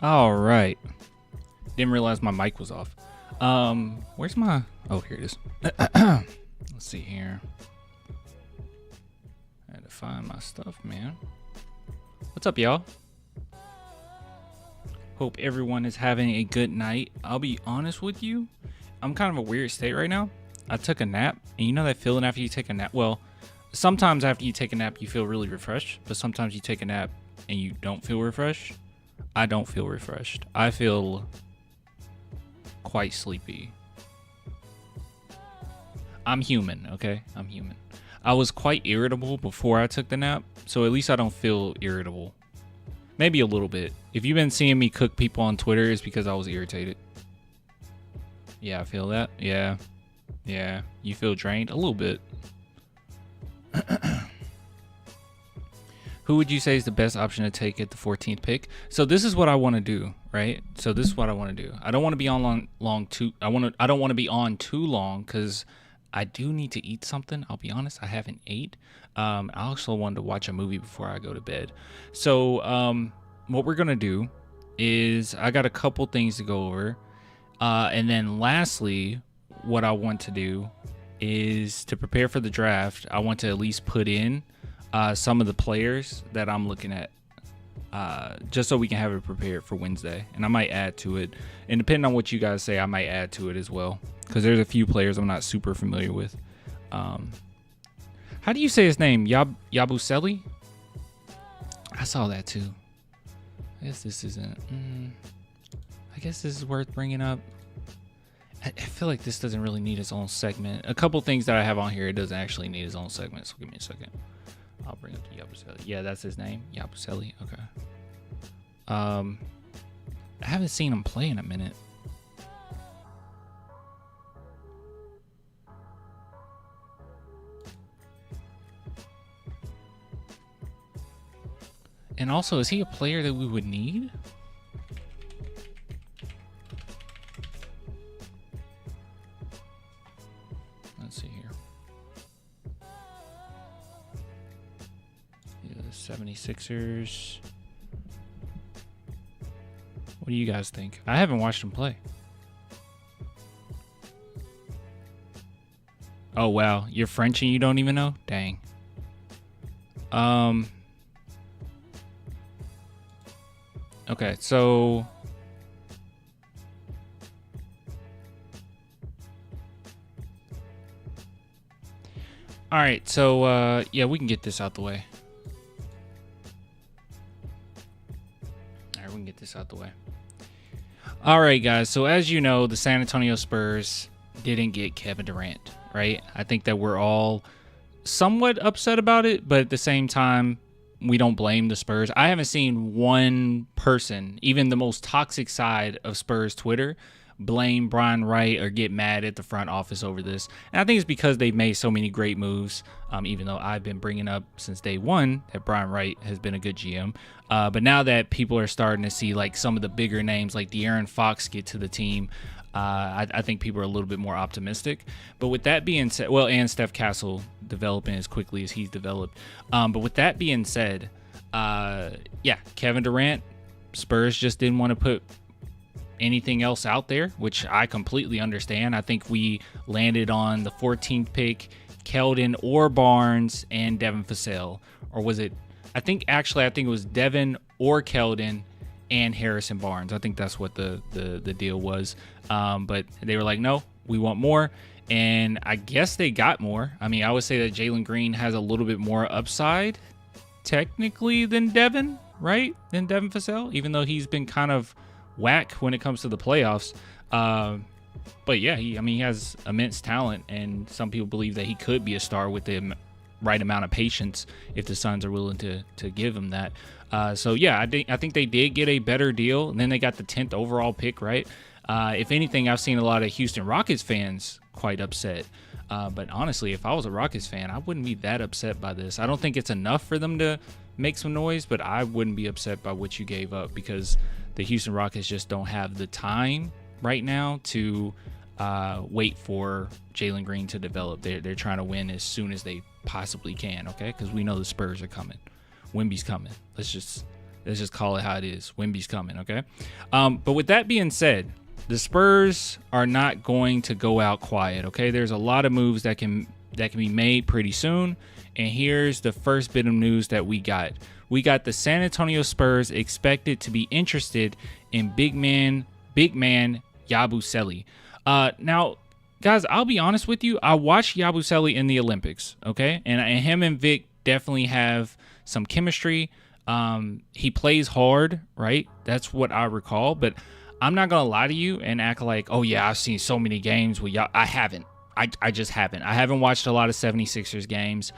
All right. Didn't realize my mic was off. Where's my... Oh, here it is. Let's see here. I had to find my stuff, man. What's up, y'all? Hope everyone is having a good night. I'll be honest with you. I'm kind of a weird state right now. I took a nap, and you know that feeling after you take a nap? Well, sometimes after you take a nap, you feel really refreshed, but sometimes you take a nap and you don't feel refreshed. I don't feel refreshed. I feel quite sleepy. I'm human, okay? I'm human. I was quite irritable before I took the nap, so at least I don't feel irritable. Maybe a little bit. If you've been seeing me cook people on Twitter, it's because I was irritated. Yeah, I feel that. Yeah. Yeah. You feel drained? A little bit. Who would you say is the best option to take at the 14th pick? So this is what I want to do, right? So this is what I want to do. I don't want to be on I don't want to be on too long because I do need to eat something. I'll be honest, I haven't ate. I also wanted to watch a movie before I go to bed. So what we're gonna do is I got a couple things to go over, and then lastly, what I want to do is to prepare for the draft. I want to at least put in some of the players that I'm looking at, just so we can have it prepared for Wednesday. And I might add to it. And depending on what you guys say, I might add to it as well. Because there's a few players I'm not super familiar with. How do you say his name? Yabusele? I saw that too. I guess this isn't... I guess this is worth bringing up. I feel like this doesn't really need its own segment. A couple things that I have on here, it doesn't actually need its own segment. So give me a second. I'll bring up the Yabusele. Yeah, that's his name. Yabusele. Okay. I haven't seen him play in a minute. And also, is he a player that we would need? Let's see here. 76ers. What do you guys think? I haven't watched him play. Oh, wow. You're French and you don't even know? Dang. Okay, so... Alright, so, yeah, we can get this out the way. Out the way. All right, guys. So as you know, the San Antonio Spurs didn't get Kevin Durant, right? I think that we're all somewhat upset about it, but at the same time, we don't blame the Spurs. I haven't seen one person, even the most toxic side of Spurs Twitter, blame Brian Wright or get mad at the front office over this. And I think it's because they've made so many great moves, even though I've been bringing up since day one that Brian Wright has been a good GM. But now that people are starting to see like some of the bigger names like De'Aaron Fox get to the team, I think people are a little bit more optimistic. But with that being said, well, and Steph Castle developing as quickly as he's developed. But with that being said, yeah, Kevin Durant, Spurs just didn't want to put anything else out there, which I completely understand. I think we landed on the 14th pick, Keldon or Barnes and Devin Vassell. Or was it, I think it was Devin or Keldon and Harrison Barnes. I think that's what the deal was. But they were like, no, we want more. And I guess they got more. I mean, I would say that Jalen Green has a little bit more upside technically than Devin, right? Than Devin Vassell, even though he's been kind of whack when it comes to the playoffs. But yeah, he has immense talent, and some people believe that he could be a star with the right amount of patience if the Suns are willing to give him that. So yeah, I think they did get a better deal, and then they got the 10th overall pick, right? If anything, I've seen a lot of Houston Rockets fans quite upset. But honestly, if I was a Rockets fan, I wouldn't be that upset by this. I don't think it's enough for them to make some noise, but I wouldn't be upset by what you gave up, because the Houston Rockets just don't have the time right now to wait for Jalen Green to develop. They're trying to win as soon as they possibly can, okay? Because we know the Spurs are coming. Wemby's coming. Let's Let's just call it how it is. Wemby's coming, okay? But with that being said, the Spurs are not going to go out quiet, okay? There's a lot of moves that can be made pretty soon. And here's the first bit of news that we got. We got the San Antonio Spurs expected to be interested in big man Yabusele. Now, guys, I'll be honest with you. I watched Yabusele in the Olympics, okay? And him and Vic definitely have some chemistry. He plays hard, right? That's what I recall. But I'm not going to lie to you and act like, oh, yeah, I've seen so many games with y'all. I haven't. I just haven't. I haven't watched a lot of 76ers games.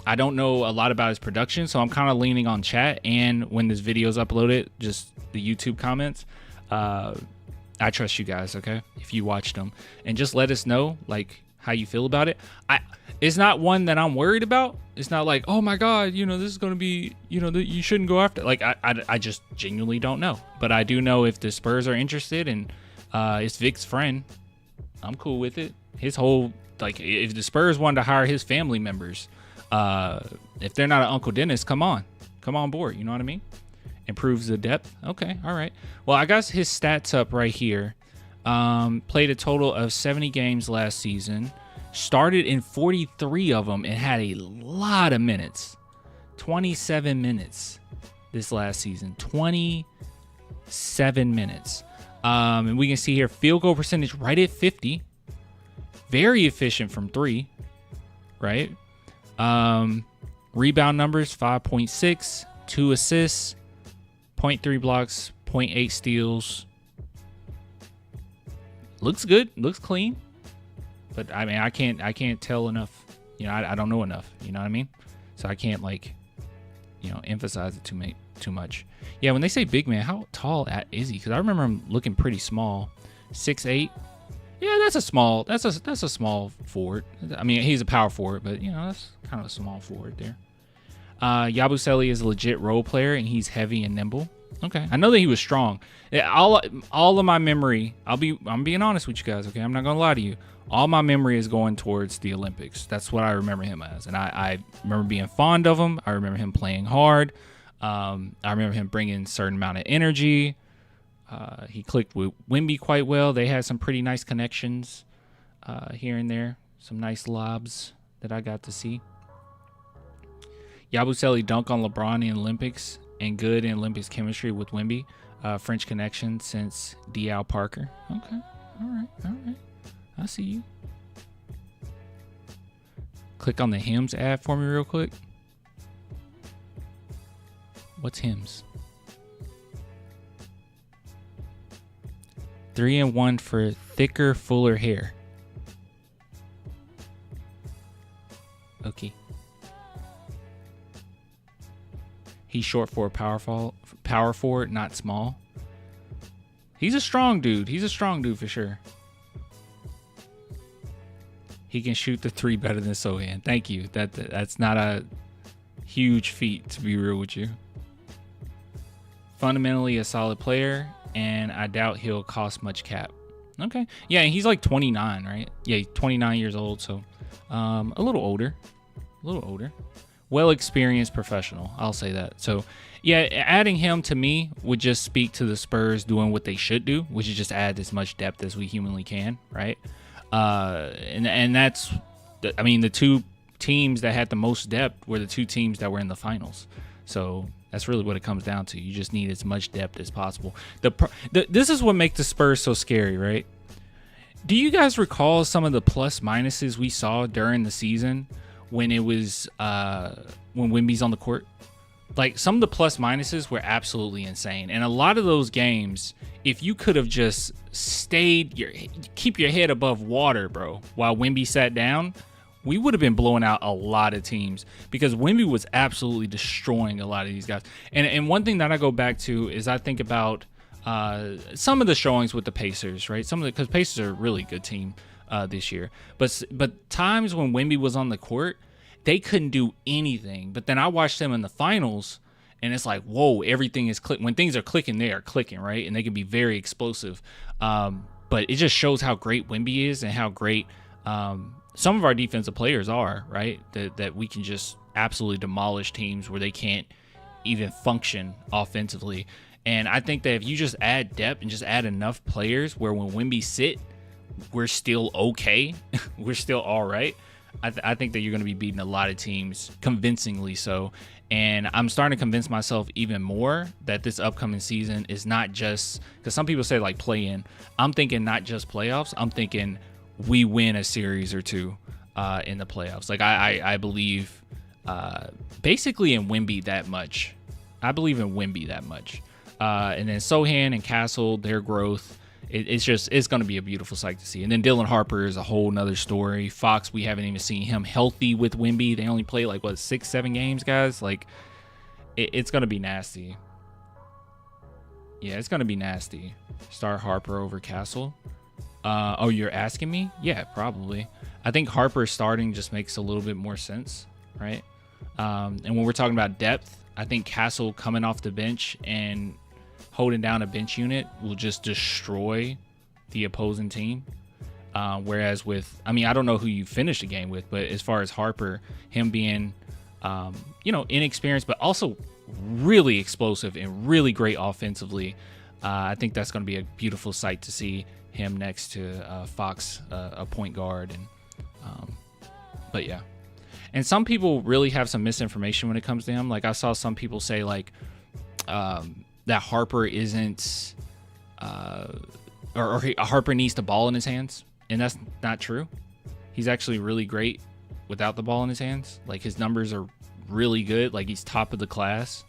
I don't know a lot about his production, so I'm kind of leaning on chat. And when this video is uploaded, just the YouTube comments. I trust you guys, okay? If you watched them, and just let us know like how you feel about it. It's not one that I'm worried about. It's not like, oh my God, this is gonna be, you shouldn't go after. Like I just genuinely don't know. But I do know if the Spurs are interested and it's Vic's friend, I'm cool with it. His whole if the Spurs wanted to hire his family members, if they're not an Uncle Dennis, come on board. You know what I mean? Improves the depth. Okay, all right. Well, I got his stats up right here. Played a total of 70 games last season. Started in 43 of them and had a lot of minutes. 27 minutes this last season. 27 minutes. And we can see here field goal percentage right at 50. Very efficient from 3, right? Rebound numbers 5.6, 2 assists, 0.3 blocks, 0.8 steals. Looks good, looks clean. But I mean, I can't tell enough. I don't know enough. You know what I mean? So I can't emphasize it too much. Yeah, when they say big man, how tall is he? Because I remember him looking pretty small, 6'8". Yeah, that's a small forward. I mean, he's a power forward, but that's kind of a small forward there. Yabusele is a legit role player, and he's heavy and nimble. Okay, I know that he was strong. All of my memory, I'm being honest with you guys. Okay, I'm not gonna lie to you. All my memory is going towards the Olympics. That's what I remember him as, and I remember being fond of him. I remember him playing hard. I remember him bringing a certain amount of energy. He clicked with Wemby quite well. They had some pretty nice connections here and there. Some nice lobs that I got to see. Yabusele dunk on LeBron in the Olympics and good in Olympics chemistry with Wemby. French connection since D.L. Parker. Okay. All right. I see you. Click on the Hims ad for me real quick. What's Hims? 3-in-1 for thicker, fuller hair. Okay. He's short for a power forward, not small. He's a strong dude. He's a strong dude for sure. He can shoot the 3 better than Sohan. Thank you. That's not a huge feat, to be real with you. Fundamentally a solid player, and I doubt he'll cost much cap. Okay. Yeah, and he's like 29, right? Yeah, he's 29 years old, so a little older. Well-experienced professional, I'll say that. So, yeah, adding him to me would just speak to the Spurs doing what they should do, which is just add as much depth as we humanly can, right? And that's, I mean, the 2 teams that had the most depth were the 2 teams that were in the finals. So that's really what it comes down to. You just need as much depth as possible. This is what makes the Spurs so scary, right? Do you guys recall some of the plus minuses we saw during the season when it was when Wemby's on the court? Like, some of the plus minuses were absolutely insane. And a lot of those games, if you could have just keep your head above water, bro, while Wemby sat down, we would have been blowing out a lot of teams because Wemby was absolutely destroying a lot of these guys. And one thing that I go back to is I think about some of the showings with the Pacers, right? Because Pacers are a really good team this year. But times when Wemby was on the court, they couldn't do anything. But then I watched them in the finals, and it's like, whoa, everything is clicking. When things are clicking, they are clicking, right? And they can be very explosive. But it just shows how great Wemby is and how great some of our defensive players are, right? That we can just absolutely demolish teams where they can't even function offensively. And I think that if you just add depth and just add enough players where when Wemby sit, we're still okay, we're still all right, I think that you're going to be beating a lot of teams convincingly so. And I'm starting to convince myself even more that this upcoming season is not just, because some people say like play in. I'm thinking not just playoffs. I'm thinking we win a series or two in the playoffs. Like I believe basically in Wemby that much. I believe in Wemby that much. And then Sochan and Castle, their growth, it's going to be a beautiful sight to see. And then Dylan Harper is a whole nother story. Fox, we haven't even seen him healthy with Wemby. They only play like, what, 6-7 games, guys? Like, it's going to be nasty. Yeah, it's going to be nasty. Start Harper over Castle. Oh, you're asking me? Yeah, probably. I think Harper starting just makes a little bit more sense, right? And when we're talking about depth, I think Castle coming off the bench and holding down a bench unit will just destroy the opposing team. Whereas with, I mean, I don't know who you finish the game with, but as far as Harper, him being, inexperienced, but also really explosive and really great offensively, I think that's going to be a beautiful sight to see him next to Fox, a point guard. And but yeah. And some people really have some misinformation when it comes to him. Like I saw some people say like, that Harper isn't, or Harper needs the ball in his hands, and that's not true. He's actually really great without the ball in his hands. Like his numbers are really good. Like he's top of the class,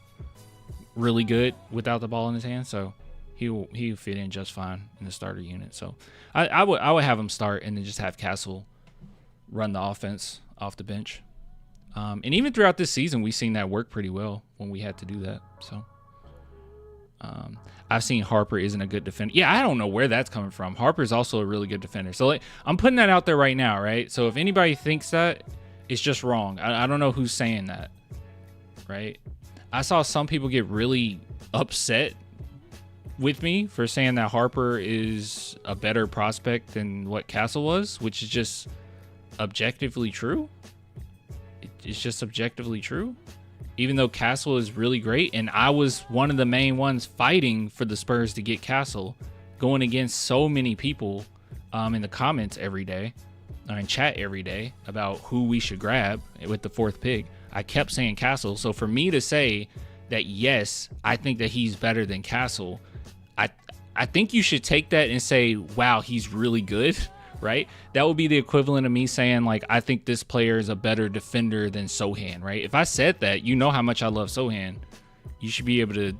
really good without the ball in his hands. So he'll fit in just fine in the starter unit. So I would have him start and then just have Castle run the offense off the bench. And even throughout this season, we've seen that work pretty well when we had to do that. So. I've seen Harper isn't a good defender. Yeah, I don't know where that's coming from. Harper's also a really good defender. So like, I'm putting that out there right now, right? So if anybody thinks that, it's just wrong. I don't know who's saying that, right? I saw some people get really upset with me for saying that Harper is a better prospect than what Castle was, which is just objectively true. It's just objectively true. Even though Castle is really great, and I was one of the main ones fighting for the Spurs to get Castle, going against so many people in the comments every day, or in chat every day, about who we should grab with the 4th pick. I kept saying Castle. So for me to say that, yes, I think that he's better than Castle, I think you should take that and say, wow, he's really good. Right? That would be the equivalent of me saying, like, I think this player is a better defender than Sochan, right? If I said that, you know how much I love Sochan. You should be able to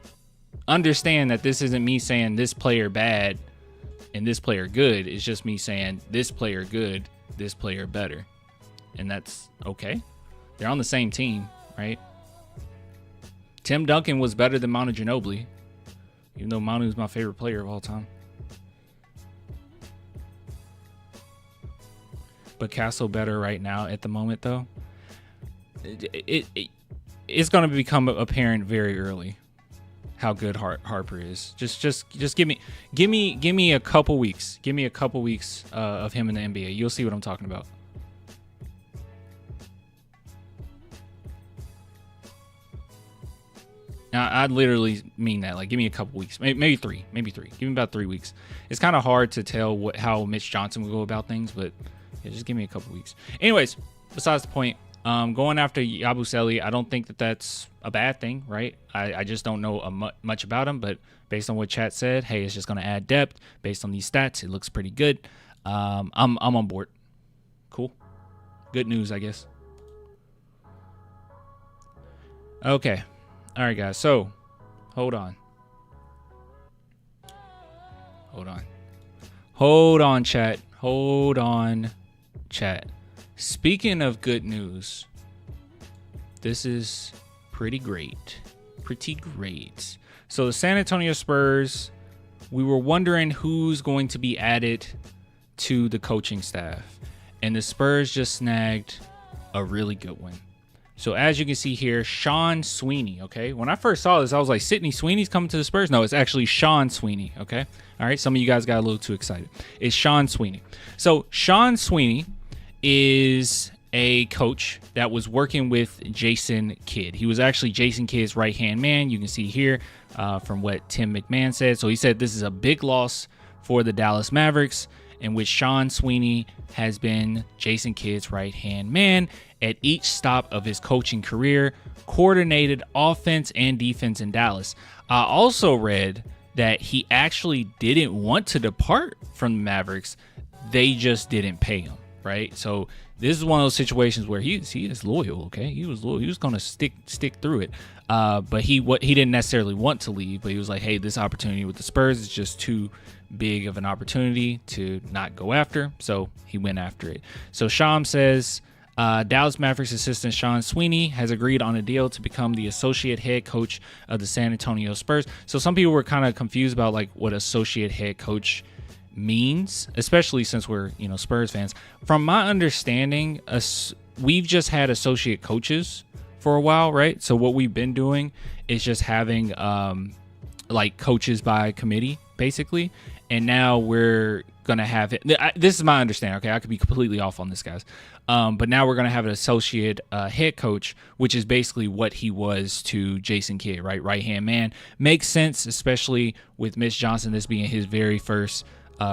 understand that this isn't me saying this player bad and this player good. It's just me saying this player good, this player better. And that's okay. They're on the same team, right? Tim Duncan was better than Manu Ginobili, even though Manu is my favorite player of all time. But Castle better right now at the moment, though. It's going to become apparent very early how good Harper is. Just give me a couple weeks. Give me a couple weeks of him in the NBA. You'll see what I'm talking about. Now, I literally mean that. Like, give me a couple weeks, maybe three. Give me about 3 weeks. It's kind of hard to tell how Mitch Johnson would go about things, but yeah, just give me a couple weeks. Anyways, besides the point, going after Yabusele, I don't think that that's a bad thing, right? I just don't know much about him, but based on what chat said, hey, it's just going to add depth. Based on these stats, it looks pretty good. I'm on board. Cool. Good news, I guess. Okay. All right, guys. So, hold on, chat. Hold on, chat. Speaking of good news, this is pretty great. So the San Antonio Spurs, we were wondering who's going to be added to the coaching staff, and the Spurs just snagged a really good one. So as you can see here, Sean Sweeney, okay? When I first saw this, I was like, Sidney Sweeney's coming to the Spurs? No, it's actually Sean Sweeney, okay? All right, some of you guys got a little too excited. It's Sean Sweeney. So Sean Sweeney is a coach that was working with Jason Kidd. He was actually Jason Kidd's right-hand man. You can see here from what Tim McMahon said. So he said this is a big loss for the Dallas Mavericks, in which Sean Sweeney has been Jason Kidd's right-hand man at each stop of his coaching career, coordinated offense and defense in Dallas. I also read that he actually didn't want to depart from the Mavericks. They just didn't pay him, right? So this is one of those situations where he is loyal, okay? He was loyal. He was going to stick through it. But he didn't necessarily want to leave, but he was like, hey, this opportunity with the Spurs is just too big of an opportunity to not go after. So he went after it. So Sham says, Dallas Mavericks assistant Sean Sweeney has agreed on a deal to become the associate head coach of the San Antonio Spurs. So some people were kind of confused about like what associate head coach means, especially since we're, Spurs fans. From my understanding, we've just had associate coaches for a while, right? So what we've been doing is just having like coaches by committee, basically. And now we're going to have it. This is my understanding. Okay. I could be completely off on this, guys. But now we're going to have an associate head coach, which is basically what he was to Jason Kidd, right? Right-hand man. Makes sense, especially with Mitch Johnson, this being his very first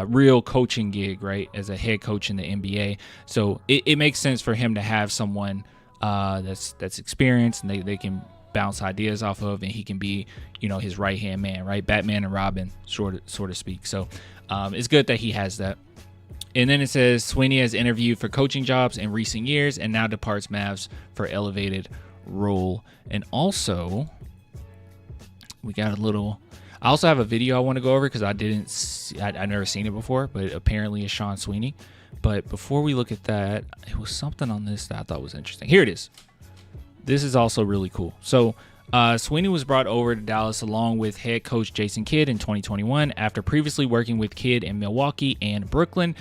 real coaching gig, right? As a head coach in the NBA. So it makes sense for him to have someone that's experienced and they can bounce ideas off of, and he can be, his right-hand man, right? Batman and Robin, sort of speak. So it's good that he has that. And then it says Sweeney has interviewed for coaching jobs in recent years and now departs Mavs for elevated role. And also, we got a little. I also have a video I want to go over because I've never seen it before, but apparently it's Sean Sweeney. But before we look at that, it was something on this that I thought was interesting. Here it is. This is also really cool. So Sweeney was brought over to Dallas along with head coach Jason Kidd in 2021 after previously working with Kidd in Milwaukee and Brooklyn.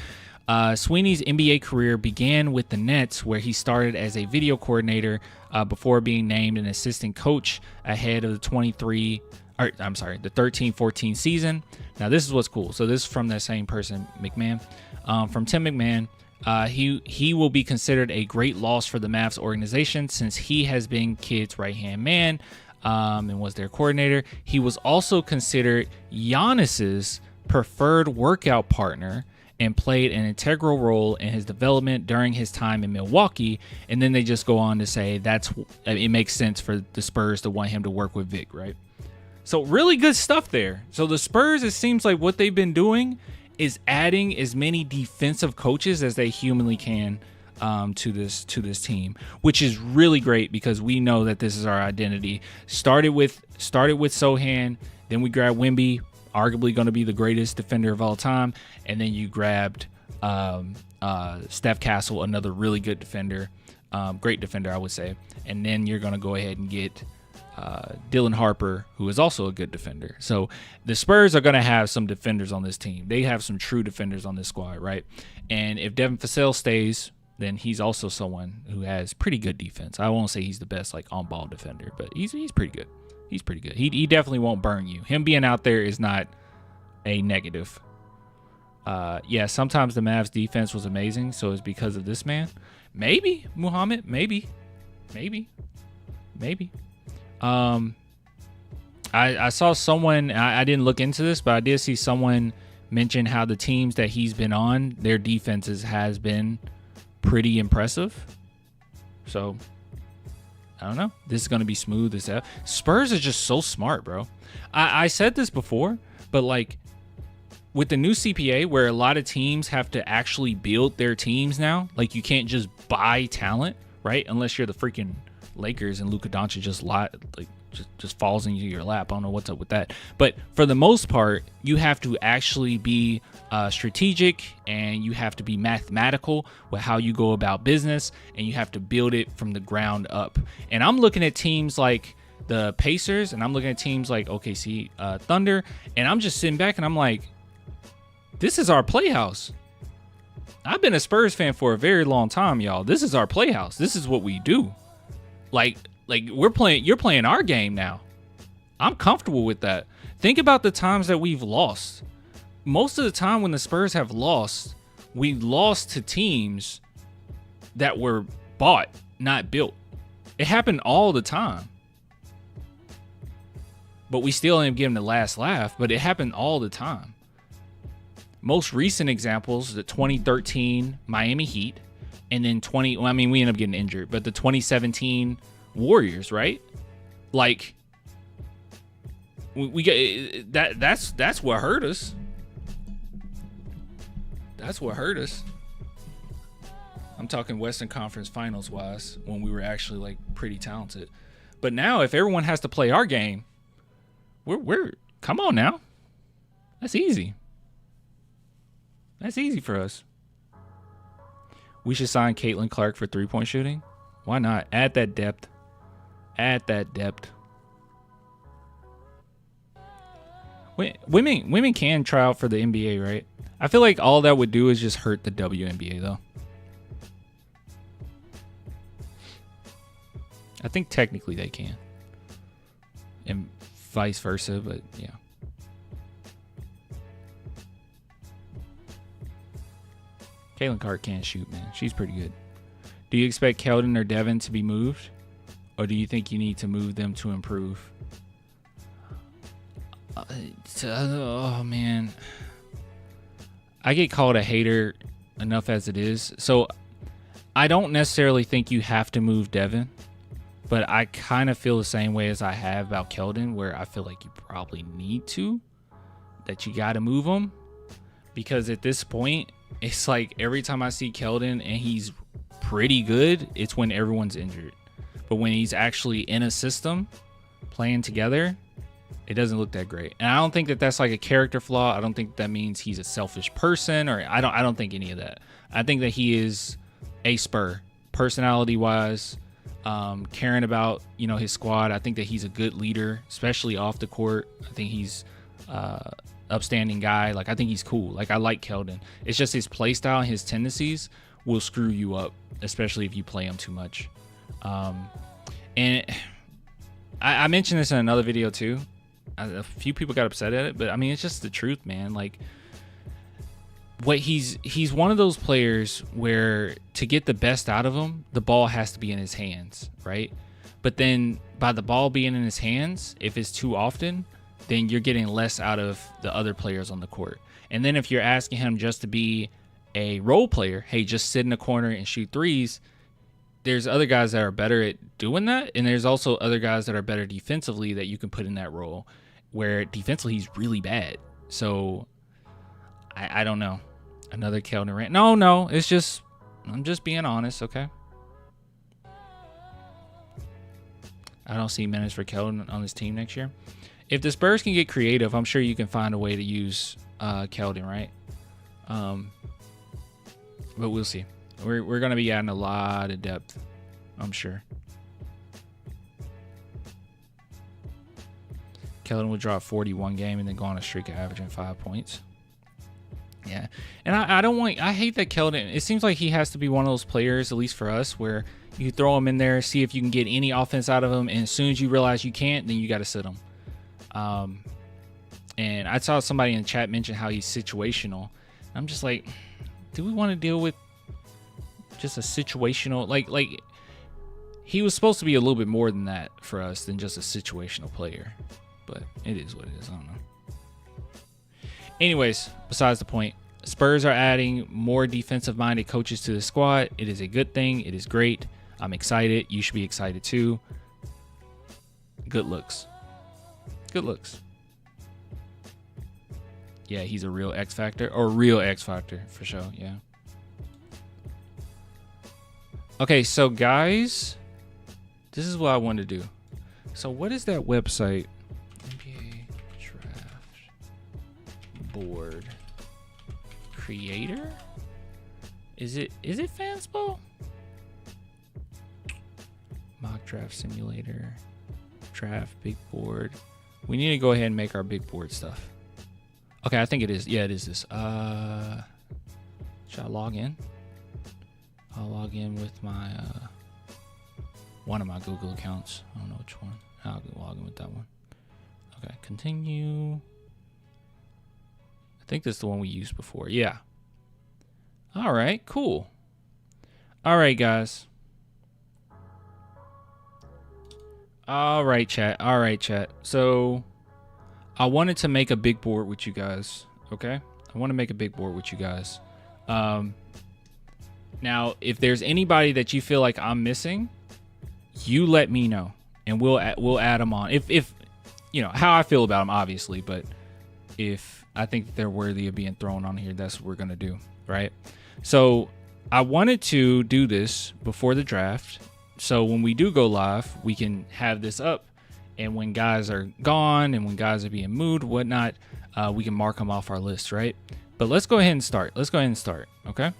Sweeney's NBA career began with the Nets, where he started as a video coordinator before being named an assistant coach ahead of the 13-14 season. Now, this is what's cool. So this is from that same person, McMahon. From Tim McMahon. He will be considered a great loss for the Mavs organization since he has been Kidd's right-hand man and was their coordinator. He was also considered Giannis's preferred workout partner and played an integral role in his development during his time in Milwaukee. And then they just go on to say it makes sense for the Spurs to want him to work with Vic, right? So really good stuff there. So the Spurs, it seems like what they've been doing is adding as many defensive coaches as they humanly can to this team, which is really great because we know that this is our identity. Started with Sohan, then we grabbed Wemby, arguably going to be the greatest defender of all time, and then you grabbed Steph Castle, another really good defender, great defender, I would say, and then you're going to go ahead and get Dylan Harper, who is also a good defender. So the Spurs are going to have some defenders on this team. They have some true defenders on this squad, right? And if Devin Vassell stays, then he's also someone who has pretty good defense. I won't say he's the best like on-ball defender, but he's pretty good. He's pretty good. He definitely won't burn you. Him being out there is not a negative. Yeah, sometimes the Mavs defense was amazing, so it's because of this man. Maybe, Muhammad, maybe. I saw someone, I didn't look into this, but I did see someone mention how the teams that he's been on, their defenses has been pretty impressive. So, I don't know. This is going to be smooth as hell. Spurs are just so smart, bro. I said this before, but like with the new CPA where a lot of teams have to actually build their teams now, like you can't just buy talent, right? Unless you're the freaking Lakers and Luka Doncic just falls into your lap. I don't know what's up with that. But for the most part, you have to actually be strategic and you have to be mathematical with how you go about business, and you have to build it from the ground up. And I'm looking at teams like the Pacers, and I'm looking at teams like OKC Thunder, and I'm just sitting back and I'm like, this is our playhouse. I've been a Spurs fan for a very long time, y'all. This is our playhouse. This is what we do. Like you're playing our game now. I'm comfortable with that. Think about the times that we've lost. Most of the time when the Spurs have lost, we lost to teams that were bought, not built. It happened all the time. But we still end up giving the last laugh, but it happened all the time. Most recent examples, the 2013 Miami Heat, and then we ended up getting injured, but the 2017 Warriors, right? Like, we get that's what hurt us. That's what hurt us. I'm talking Western Conference Finals wise, when we were actually like pretty talented. But now, if everyone has to play our game, we're come on now. That's easy. That's easy for us. We should sign Caitlin Clark for 3-point shooting. Why not? Add that depth. Add that depth. Women can try out for the NBA, right? I feel like all that would do is just hurt the WNBA, though. I think technically they can. And vice versa, but yeah. Caitlin Clark can't shoot, man. She's pretty good. Do you expect Keldon or Devin to be moved? Or do you think you need to move them to improve? Oh, man. I get called a hater enough as it is. So I don't necessarily think you have to move Devin. But I kind of feel the same way as I have about Keldon, where I feel like you probably need to. That you got to move him. Because at this point, it's like every time I see Keldon and he's pretty good, it's when everyone's injured. But when he's actually in a system, playing together, it doesn't look that great. And I don't think that that's like a character flaw. I don't think that means he's a selfish person, or I don't think any of that. I think that he is a Spur, personality-wise, caring about, his squad. I think that he's a good leader, especially off the court. I think he's upstanding guy. Like, I think he's cool. Like, I like Keldon. It's just his play style and his tendencies will screw you up, especially if you play him too much. And I mentioned this in another video too. A few people got upset at it, but I mean, it's just the truth, man. Like, he's one of those players where to get the best out of him, the ball has to be in his hands, right? But then by the ball being in his hands, if it's too often, then you're getting less out of the other players on the court. And then if you're asking him just to be a role player, hey, just sit in the corner and shoot threes, there's other guys that are better at doing that, and there's also other guys that are better defensively that you can put in that role, where defensively he's really bad. So I don't know. Another Keldon rant. No, it's just, I'm just being honest, okay? I don't see minutes for Keldon on this team next year. If the Spurs can get creative, I'm sure you can find a way to use Keldon, right? But we'll see. We're going to be adding a lot of depth, I'm sure. Keldon will drop 41 game and then go on a streak of averaging 5 points. Yeah. And I hate that Keldon, it seems like he has to be one of those players, at least for us, where you throw him in there, see if you can get any offense out of him, and as soon as you realize you can't, then you got to sit him. And I saw somebody in the chat mention how he's situational. I'm just like, do we want to deal with just a situational, like he was supposed to be a little bit more than that for us than just a situational player, but it is what it is. I don't know. Anyways, besides the point, Spurs are adding more defensive minded coaches to the squad. It is a good thing. It is great. I'm excited. You should be excited too. Good looks. Good looks. Yeah, he's a real X Factor, or real X Factor for sure. Yeah. Okay, so guys, this is what I want to do. So what is that website? NBA Draft Board Creator? Is it Fanspo? Mock Draft Simulator. Draft Big Board. We need to go ahead and make our big board stuff. Okay, I think it is. Yeah, it is this. Should I log in? I'll log in with my one of my Google accounts. I don't know which one. I'll log in with that one. Okay, continue. I think that's the one we used before. Yeah. All right, cool. All right, guys. All right, chat. All right, chat. So I wanted to make a big board with you guys. Okay, I want to make a big board with you guys. Now, if there's anybody that you feel like I'm missing, you let me know, and we'll add them on. If you know how I feel about them, obviously, but if I think that they're worthy of being thrown on here, that's what we're gonna do, right? So I wanted to do this before the draft, so when we do go live, we can have this up, and when guys are gone and when guys are being moved, whatnot, we can mark them off our list, right? But let's go ahead and start. Okay?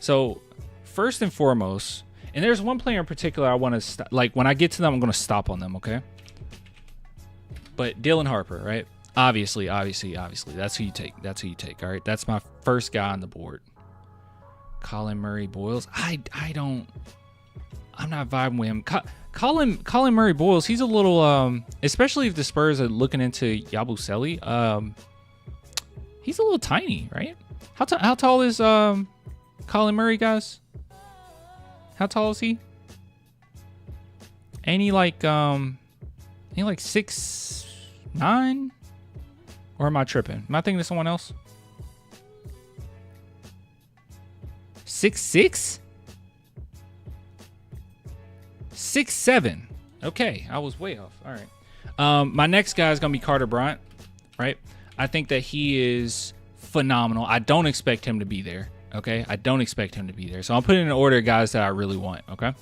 So first and foremost, and there's one player in particular I want to like when I get to them, I'm going to stop on them, okay? But Dylan Harper, right? Obviously, that's who you take. All right, that's my first guy on the board. Colin Murray Boyles. I'm not vibing with him. Colin Murray Boyles. He's a little especially if the Spurs are looking into Yabusele. He's a little tiny, right? How tall is Colin Murray, guys? How tall is he? Ain't he like 6'9"? Or am I tripping? Am I thinking of someone else? 6'6"? 6'7". Okay, I was way off. All right. My next guy is gonna be Carter Bryant, right? I think that he is phenomenal. I don't expect him to be there. Okay, I don't expect him to be there. So I'm putting in an order of guys that I really want. Okay,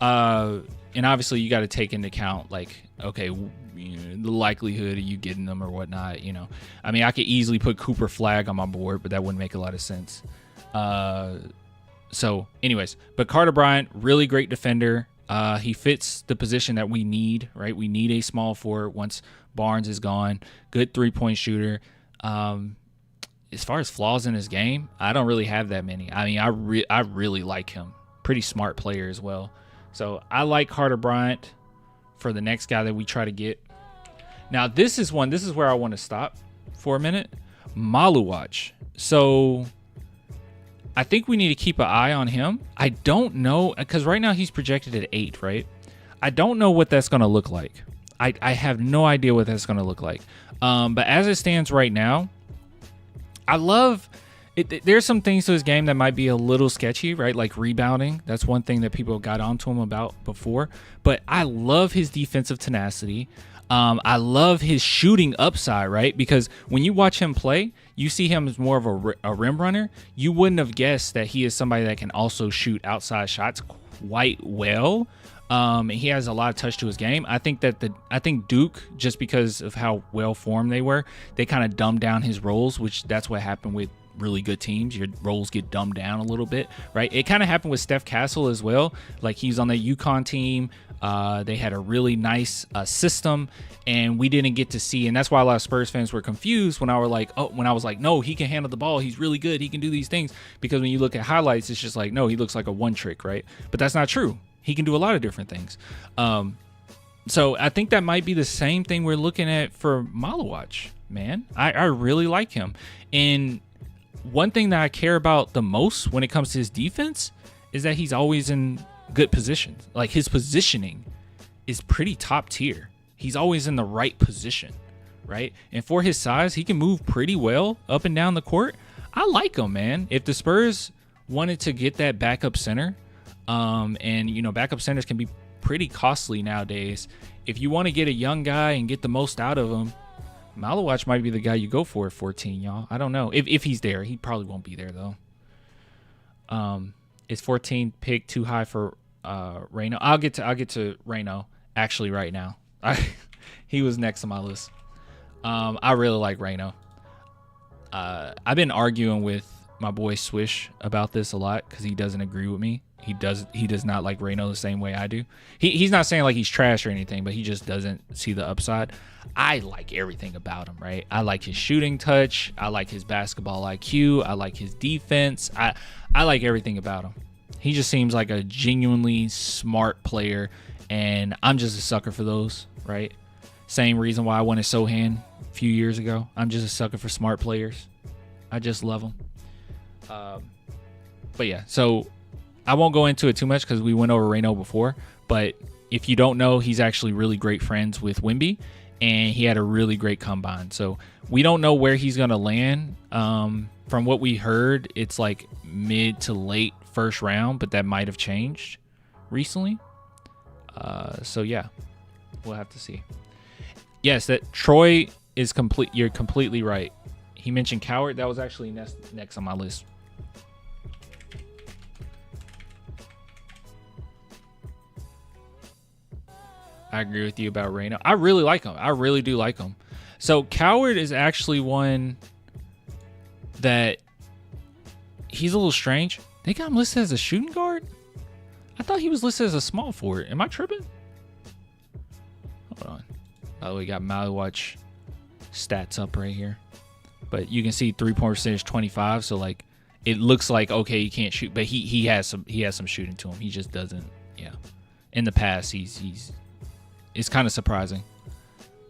and obviously you got to take into account like, okay, you know, the likelihood of you getting them or whatnot. You know, I mean, I could easily put Cooper Flagg on my board, but that wouldn't make a lot of sense. So, anyways, but Carter Bryant, really great defender. He fits the position that we need, right? We need a small forward once Barnes is gone. Good 3-point shooter. As far as flaws in his game, I don't really have that many. I mean, I really like him. Pretty smart player as well. So I like Carter Bryant for the next guy that we try to get. Now, this is where I want to stop for a minute. Maluwach. So I think we need to keep an eye on him. I don't know, because right now he's projected at 8, right? I don't know what that's going to look like. I have no idea what that's going to look like. But as it stands right now, I love it. There's some things to his game that might be a little sketchy, right? Like rebounding. That's one thing that people got onto him about before. But I love his defensive tenacity. I love his shooting upside, right? Because when you watch him play, you see him as more of a rim runner. You wouldn't have guessed that he is somebody that can also shoot outside shots quite well. And he has a lot of touch to his game. I think Duke, just because of how well formed they were, they kind of dumbed down his roles, which that's what happened with really good teams. Your roles get dumbed down a little bit, right? It kind of happened with Steph Castle as well. Like he's on the UConn team. They had a really nice system, and we didn't get to see. And that's why a lot of Spurs fans were confused when I was like, no, he can handle the ball. He's really good. He can do these things. Because when you look at highlights, it's just like, no, he looks like a one trick, right? But that's not true. He can do a lot of different things. So I think that might be the same thing we're looking at for Maluwach, man. I really like him. And one thing that I care about the most when it comes to his defense is that he's always in good positions. Like his positioning is pretty top tier. He's always in the right position, right? And for his size, he can move pretty well up and down the court. I like him, man. If the Spurs wanted to get that backup center, and you know, backup centers can be pretty costly nowadays. If you want to get a young guy and get the most out of him, Maluwach might be the guy you go for at 14, y'all. I don't know if he's there. He probably won't be there though. Is 14 pick too high for Reno? I'll get to Reno actually right now. He was next on my list. I really like Reno. I've been arguing with my boy Swish about this a lot because he doesn't agree with me. He does not like Reno the same way I do. He's not saying like he's trash or anything, but he just doesn't see the upside. I like everything about him, right? I like his shooting touch. I like his basketball IQ. I like his defense. I like everything about him. He just seems like a genuinely smart player, and I'm just a sucker for those, right? Same reason why I wanted Sohan a few years ago. I'm just a sucker for smart players. I just love them. But yeah, so I won't go into it too much because we went over Reno before, but if you don't know, he's actually really great friends with Wemby, and he had a really great combine. So we don't know where he's going to land. From what we heard, it's like mid to late first round, but that might have changed recently. So yeah, we'll have to see. Yes, that Troy is complete. You're completely right. He mentioned Coward. That was actually next on my list. I agree with you about Reyno. I really like him. I really do like him. So Coward is actually one that he's a little strange. They got him listed as a shooting guard? I thought he was listed as a small forward. Am I tripping? Hold on. By the way, we got Maliwatch stats up right here. But you can see 3-point percentage 25. So like it looks like okay, he can't shoot, but he has some shooting to him. He just doesn't. Yeah. In the past, he's it's kind of surprising.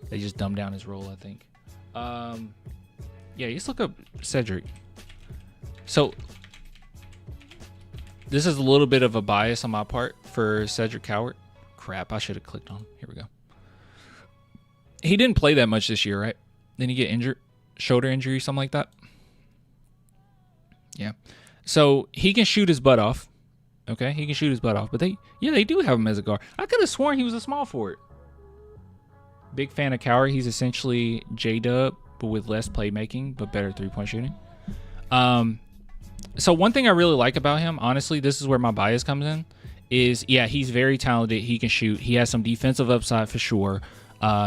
They just dumbed down his role, I think. Yeah, just look up Cedric. So this is a little bit of a bias on my part for Cedric Coward. Crap, I should have clicked on him. Here we go. He didn't play that much this year, right? Didn't he get injured? Shoulder injury, something like that? Yeah. So he can shoot his butt off. Okay, he can shoot his butt off. But they do have him as a guard. I could have sworn he was a small forward. Big fan of Coward. He's essentially J-Dub, but with less playmaking, but better three-point shooting. So one thing I really like about him, honestly, this is where my bias comes in, is, yeah, he's very talented. He can shoot. He has some defensive upside for sure.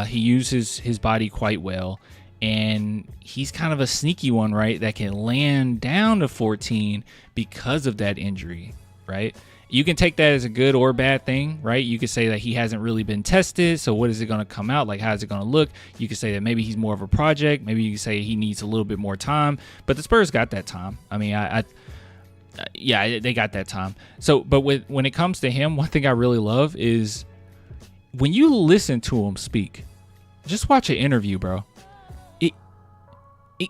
He uses his body quite well. And he's kind of a sneaky one, right, that can land down to 14 because of that injury, right? You can take that as a good or bad thing, right? You could say that he hasn't really been tested, so what is it going to come out? Like, how is it going to look? You could say that maybe he's more of a project. Maybe you could say he needs a little bit more time. But the Spurs got that time. I mean, yeah, they got that time. So, but when it comes to him, one thing I really love is when you listen to him speak, just watch an interview, bro.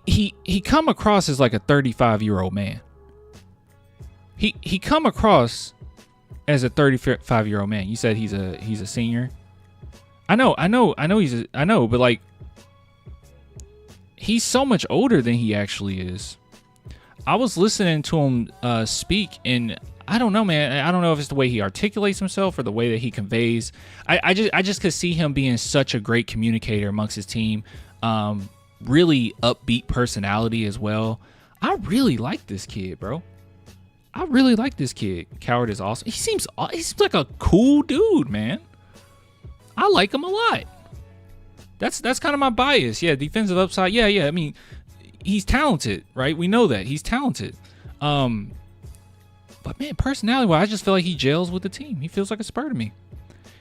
He come across as like a 35-year-old man. He come across as a 35-year-old man. You said he's a senior. I know, but like he's so much older than he actually is. I was listening to him speak, and I don't know, man. I don't know if it's the way he articulates himself or the way that he conveys. I just could see him being such a great communicator amongst his team. Really upbeat personality as well. I really like this kid, bro. I really like this kid. Coward is awesome. He seems like a cool dude, man. I like him a lot. That's kind of my bias. Yeah, defensive upside. Yeah. I mean, he's talented, right? We know that he's talented. But man, personality-wise, I just feel like he gels with the team. He feels like a Spur to me.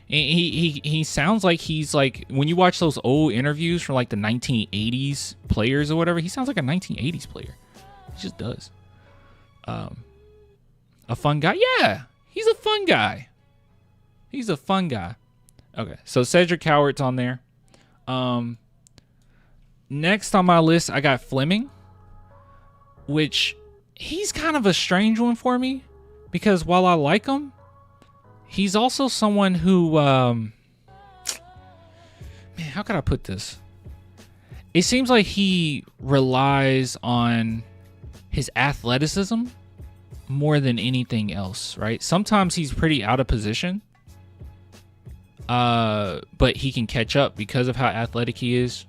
And he sounds like he's like, when you watch those old interviews from like the 1980s players or whatever, he sounds like a 1980s player. He just does. A fun guy? Yeah, he's a fun guy. He's a fun guy. Okay, so Cedric Coward's on there. Next on my list, I got Fleming, which he's kind of a strange one for me because while I like him, he's also someone who, man, how can I put this? It seems like he relies on his athleticism more than anything else, right? Sometimes he's pretty out of position, but he can catch up because of how athletic he is.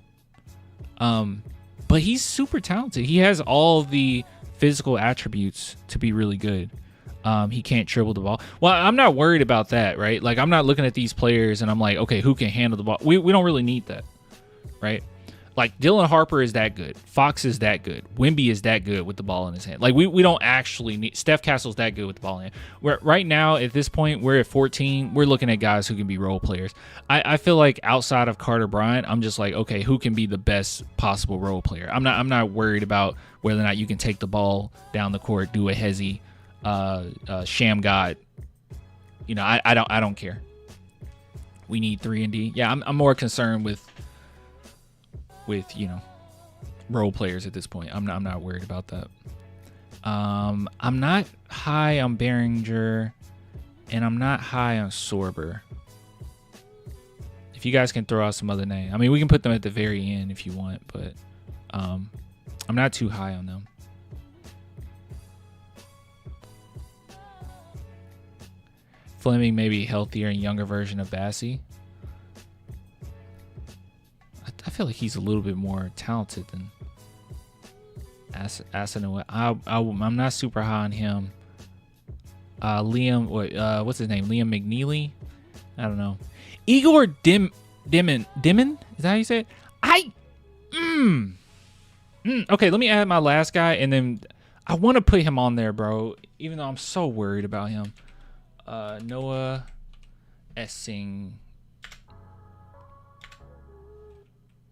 But he's super talented. He has all the physical attributes to be really good. He can't dribble the ball. Well, I'm not worried about that, right? Like, I'm not looking at these players and I'm like, okay, who can handle the ball? We don't really need that, right? Like, Dylan Harper is that good. Fox is that good. Wemby is that good with the ball in his hand. Like, we don't actually need... Steph Castle's that good with the ball in hand. Right now, at this point, we're at 14. We're looking at guys who can be role players. I feel like outside of Carter Bryant, I'm just like, okay, who can be the best possible role player? I'm not worried about whether or not you can take the ball down the court, do a hezzy, sham god. You know, I don't care. We need 3-and-D. Yeah, I'm more concerned with you know, role players at this point. I'm not worried about that. I'm not high on Behringer, and I'm not high on Sorber. If you guys can throw out some other name. I mean, we can put them at the very end if you want, but I'm not too high on them. Fleming maybe healthier and younger version of Bassie. I feel like he's a little bit more talented than Asamoah. I'm not super high on him. Liam, what's his name? Liam McNeely? I don't know. Igor Dimon? Is that how you say it? Okay, let me add my last guy, and then I want to put him on there, bro, even though I'm so worried about him. Noah Essing.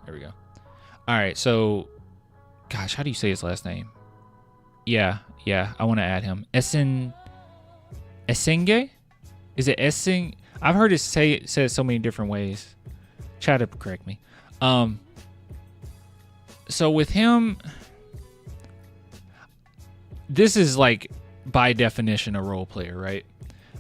There we go. All right, so, gosh, how do you say his last name? Yeah, I want to add him. Essenge? Is it Essing? I've heard it said so many different ways. Chat up, correct me. So with him, this is like by definition a role player, right?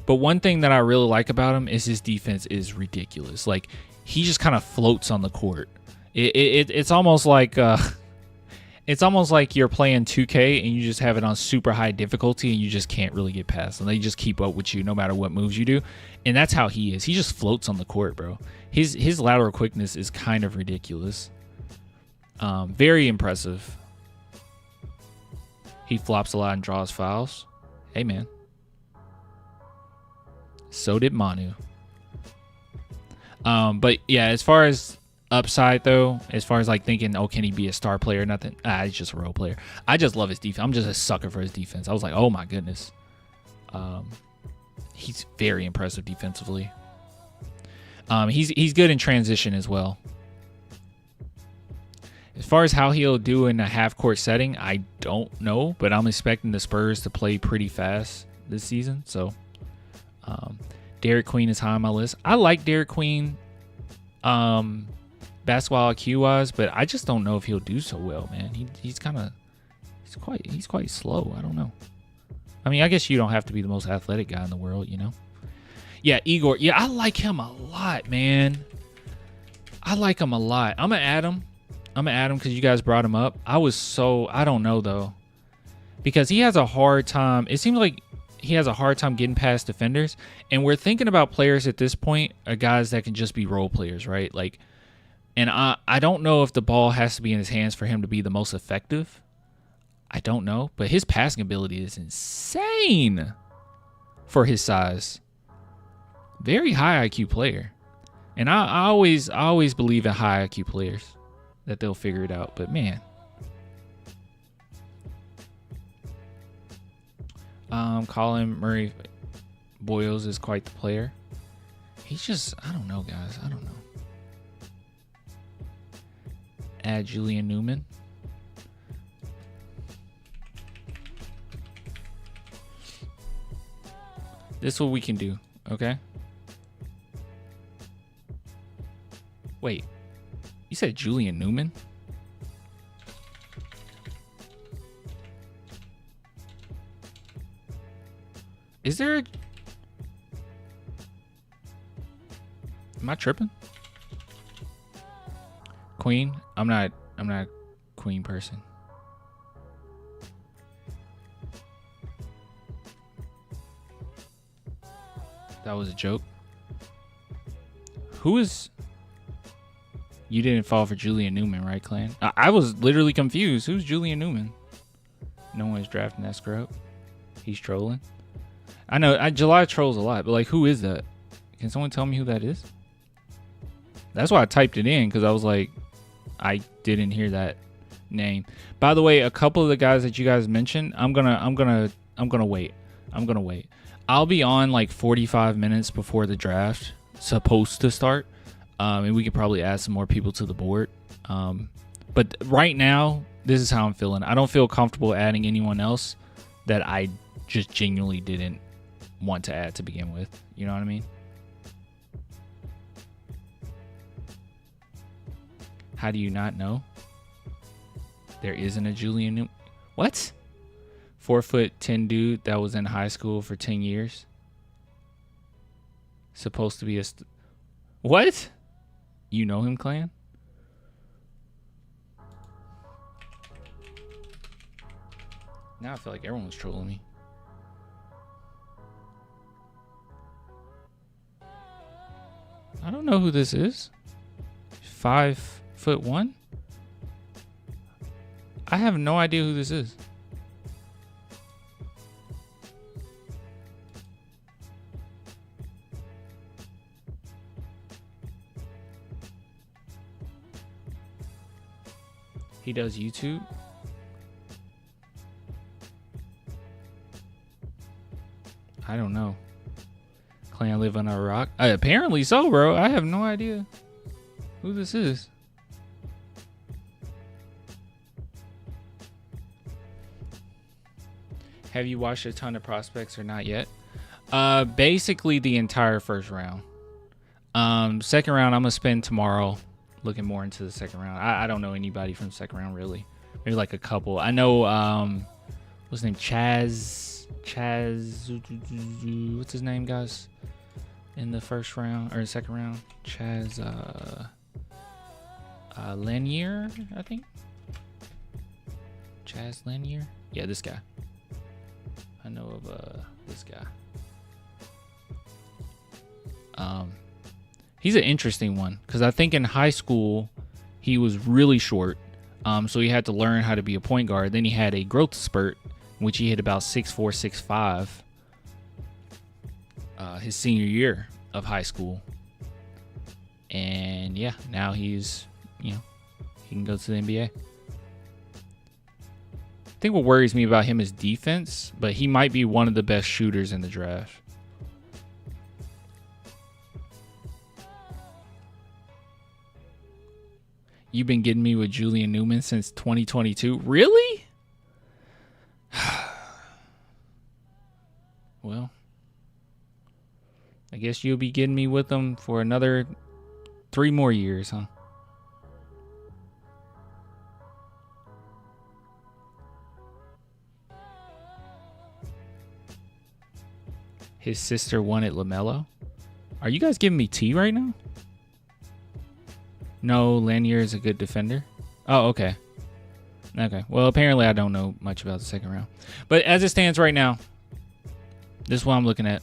But one thing that I really like about him is his defense is ridiculous. Like, he just kind of floats on the court. It's almost like you're playing 2K and you just have it on super high difficulty and you just can't really get past them. They just keep up with you no matter what moves you do. And that's how he is. He just floats on the court, bro. His lateral quickness is kind of ridiculous. Very impressive. He flops a lot and draws fouls. Hey, man. So did Manu. But yeah, as far as upside though, as far as like thinking, oh, can he be a star player? Nothing. He's just a role player. I just love his defense. I'm just a sucker for his defense. I was like, oh my goodness. He's very impressive defensively. He's good in transition as well. As far as how he'll do in a half-court setting, I don't know, but I'm expecting the Spurs to play pretty fast this season. So, Derek Queen is high on my list. I like Derek Queen, basketball IQ-wise, but I just don't know if he'll do so well, man. He's quite slow. I don't know. I mean, I guess you don't have to be the most athletic guy in the world, you know. Yeah, Igor. Yeah, I like him a lot, man. I like him a lot. I'm gonna add him because you guys brought him up. I don't know though, because he has a hard time. It seems like he has a hard time getting past defenders, and we're thinking about players at this point are guys that can just be role players, right? Like, and I don't know if the ball has to be in his hands for him to be the most effective. I don't know, but his passing ability is insane for his size. Very high IQ player, and I always believe in high IQ players that they'll figure it out. But man, Colin Murray Boyles is quite the player. He's just, I don't know, guys. I don't know. Add Julian Newman. This is what we can do, okay? Wait, you said Julian Newman? Is there a... Am I tripping? Queen? I'm not a Queen person. That was a joke. Who is... You didn't fall for Julian Newman, right, Clan? I was literally confused. Who's Julian Newman? No one's drafting that scrub. He's trolling. I know, July trolls a lot, but like, who is that? Can someone tell me who that is? That's why I typed it in, because I was like, I didn't hear that name. By the way, a couple of the guys that you guys mentioned, I'm gonna wait. I'll be on like 45 minutes before the draft supposed to start. And we could probably add some more people to the board. But right now, this is how I'm feeling. I don't feel comfortable adding anyone else that I just genuinely didn't want to add to begin with. You know what I mean? How do you not know? There isn't a Julian Newman. What? 4'10" dude that was in high school for 10 years. Supposed to be a... What? You know him, Clan? Now I feel like everyone's trolling me. I don't know who this is. 5'1"? I have no idea who this is. He does YouTube. I don't know. Clan live on a rock? Apparently so, bro. I have no idea who this is. Have you watched a ton of prospects or not yet? Basically the entire first round. Second round I'm gonna spend tomorrow looking more into the second round. I don't know anybody from the second round really. Maybe like a couple. I know what's his name? Chaz, what's his name, guys? In the first round or the second round, Chaz Lanier, I think. Chaz Lanier, yeah, this guy. I know of this guy. He's an interesting one because I think in high school he was really short, so he had to learn how to be a point guard. Then he had a growth spurt, in which he hit about 6'4", 6'5". His senior year of high school, and yeah, now he's, you know, he can go to the NBA. I think what worries me about him is defense, but he might be one of the best shooters in the draft. You've been getting me with Julian Newman since 2022? Really? Well, I guess you'll be getting me with him for another 3 more years, huh? His sister won at LaMelo. Are you guys giving me tea right now? No, Lanier is a good defender. Oh, okay. Okay. Well, apparently I don't know much about the second round. But as it stands right now, this is what I'm looking at.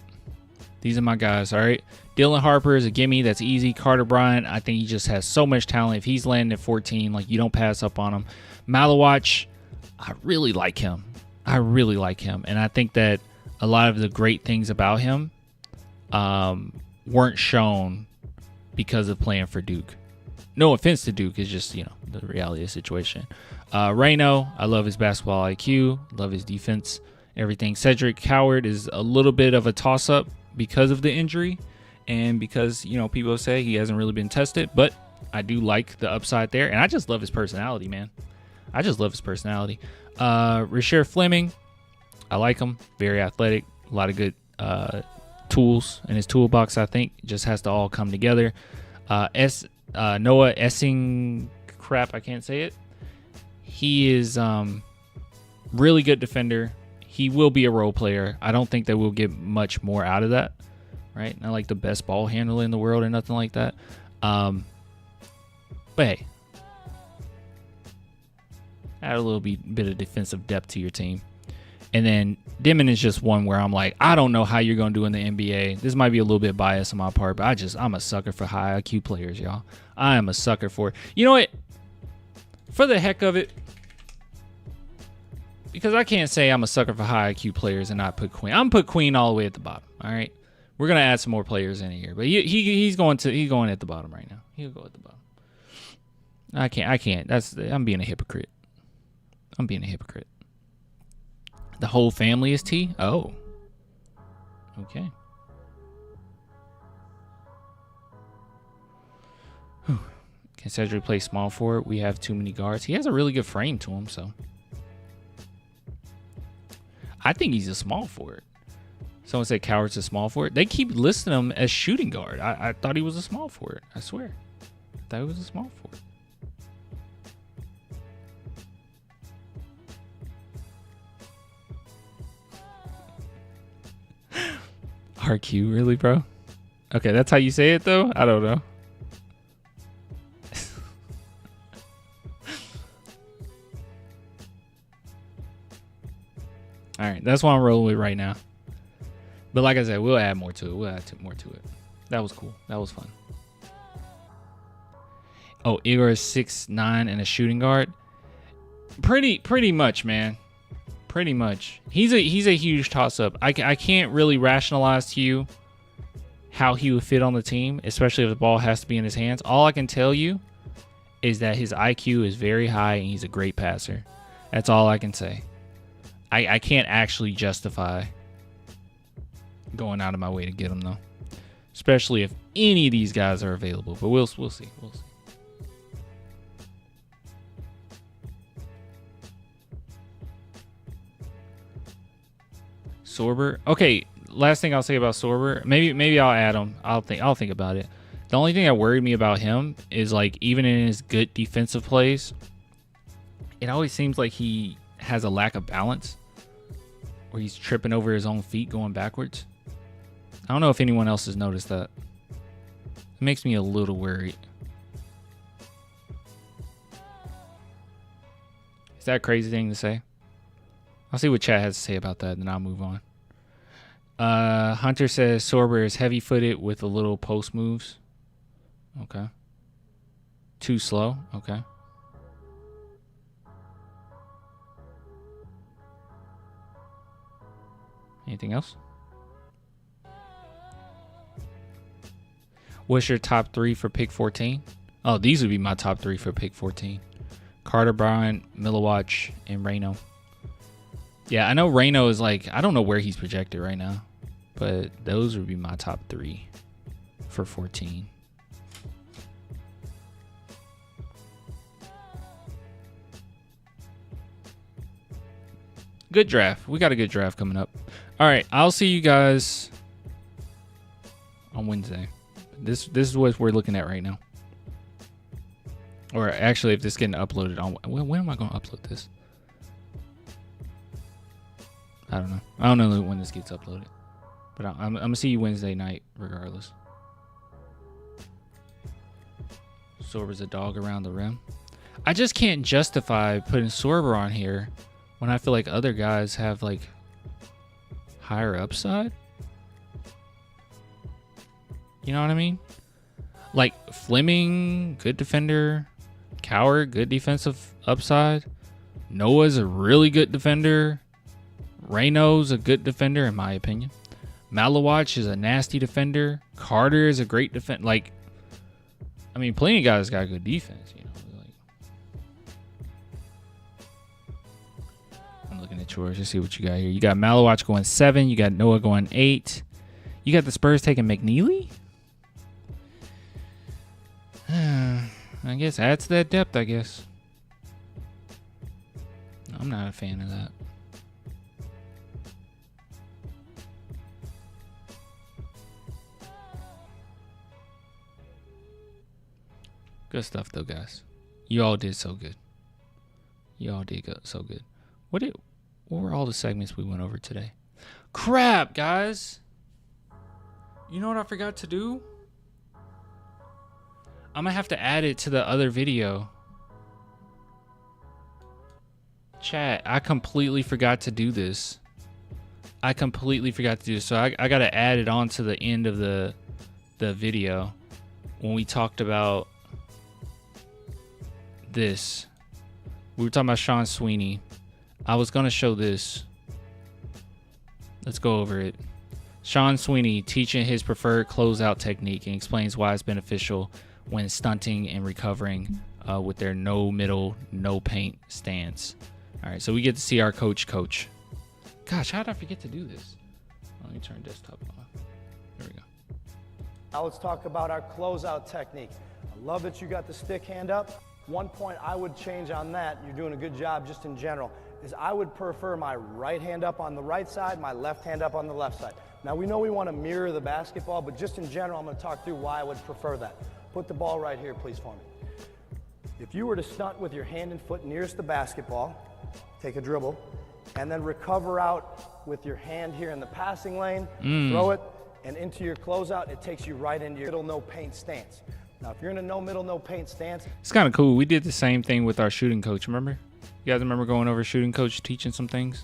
These are my guys, all right? Dylan Harper is a gimme. That's easy. Carter Bryant, I think he just has so much talent. If he's landing at 14, like, you don't pass up on him. Malawatch, I really like him. I really like him. And I think that a lot of the great things about him weren't shown because of playing for Duke. No offense to Duke, it's just, you know, the reality of the situation. Reno, I love his basketball IQ, love his defense, everything. Cedric Howard is a little bit of a toss-up because of the injury and because, you know, people say he hasn't really been tested, but I do like the upside there, and I just love his personality, man. I just love his personality. Rasheer Fleming, I like him. Very athletic, a lot of good tools in his toolbox, I think. It just has to all come together. Noah Essing, crap, I can't say it. He is really good defender. He will be a role player. I don't think that we'll get much more out of that, right? Not like the best ball handler in the world or nothing like that. But hey, add a little bit of defensive depth to your team. And then Dimon is just one where I'm like, I don't know how you're going to do in the NBA. This might be a little bit biased on my part, but I'm a sucker for high IQ players, y'all. I am a sucker for it. You know what? For the heck of it, because I can't say I'm a sucker for high IQ players and not put Queen. I'm put Queen all the way at the bottom, all right? We're going to add some more players in here, but he's going at the bottom right now. He'll go at the bottom. I can't. I'm being a hypocrite. The whole family is T? Oh. Okay. Whew. Can Cedric play small forward? We have too many guards. He has a really good frame to him, so. I think he's a small forward. Someone said Coward's a small forward. They keep listing him as shooting guard. I thought he was a small forward. I swear. I thought he was a small forward. RQ, really, bro? Okay, that's how you say it, though? I don't know. All right, that's what I'm rolling with right now. But like I said, we'll add more to it. We'll add more to it. That was cool. That was fun. Oh, Igor is 6'9" and a shooting guard. Pretty much, man. Pretty much. He's a huge toss-up. I can't really rationalize to you how he would fit on the team, especially if the ball has to be in his hands. All I can tell you is that his IQ is very high and he's a great passer. That's all I can say. I can't actually justify going out of my way to get him, though. Especially if any of these guys are available. But we'll see. We'll see. Sorber. Okay, last thing I'll say about Sorber. Maybe I'll add him. I'll think about it. The only thing that worried me about him is, like, even in his good defensive plays, it always seems like he has a lack of balance, where he's tripping over his own feet going backwards. I don't know if anyone else has noticed that. It makes me a little worried. Is that a crazy thing to say? I'll see what chat has to say about that, and then I'll move on. Hunter says Sorber is heavy-footed with a little post moves. Okay. Too slow. Okay. Anything else? What's your top 3 for pick 14? Oh, these would be my top 3 for pick 14. Carter Bryant, Milowatch, and Reno. Yeah, I know Reno is like, I don't know where he's projected right now, but those would be my top 3 for 14. Good draft. We got a good draft coming up. All right, I'll see you guys on Wednesday. This is what we're looking at right now. Or actually, if this is getting uploaded on, when am I going to upload this? I don't know. I don't know when this gets uploaded. But I'm going to see you Wednesday night regardless. Sorber's a dog around the rim. I just can't justify putting Sorber on here when I feel like other guys have, like, higher upside. You know what I mean? Like Fleming, good defender. Coward, good defensive upside. Noah's a really good defender. Reno's a good defender, in my opinion. Malawatch is a nasty defender. Carter is a great defender. Like, I mean, plenty of guys got good defense, you know. Like, I'm looking at yours to see what you got here. You got Malawatch going 7. You got Noah going 8. You got the Spurs taking McNeely? I guess adds that depth, I guess. I'm not a fan of that. Good stuff, though, guys. You all did so good. You all did so good. What were all the segments we went over today? Crap, guys. You know what I forgot to do? I'm going to have to add it to the other video. Chat, I completely forgot to do this. So I got to add it on to the end of the video when we talked about this. We were talking about Sean Sweeney. I was going to show this. Let's go over it. Sean Sweeney teaching his preferred closeout technique and explains why it's beneficial when stunting and recovering with their no middle, no paint stance. All right, so we get to see our coach. Gosh, how did I forget to do this? Let me turn desktop on. There we go. Now let's talk about our closeout technique. I love that you got the stick hand up. One point I would change on that, you're doing a good job just in general, is I would prefer my right hand up on the right side, my left hand up on the left side. Now we know we want to mirror the basketball, but just in general, I'm going to talk through why I would prefer that. Put the ball right here, please, for me. If you were to stunt with your hand and foot nearest the basketball, take a dribble, and then recover out with your hand here in the passing lane, throw it, and into your closeout, it takes you right into your middle no paint stance. Now, if you're in a no middle, no paint stance. It's kind of cool. We did the same thing with our shooting coach, remember? You guys remember going over shooting coach teaching some things?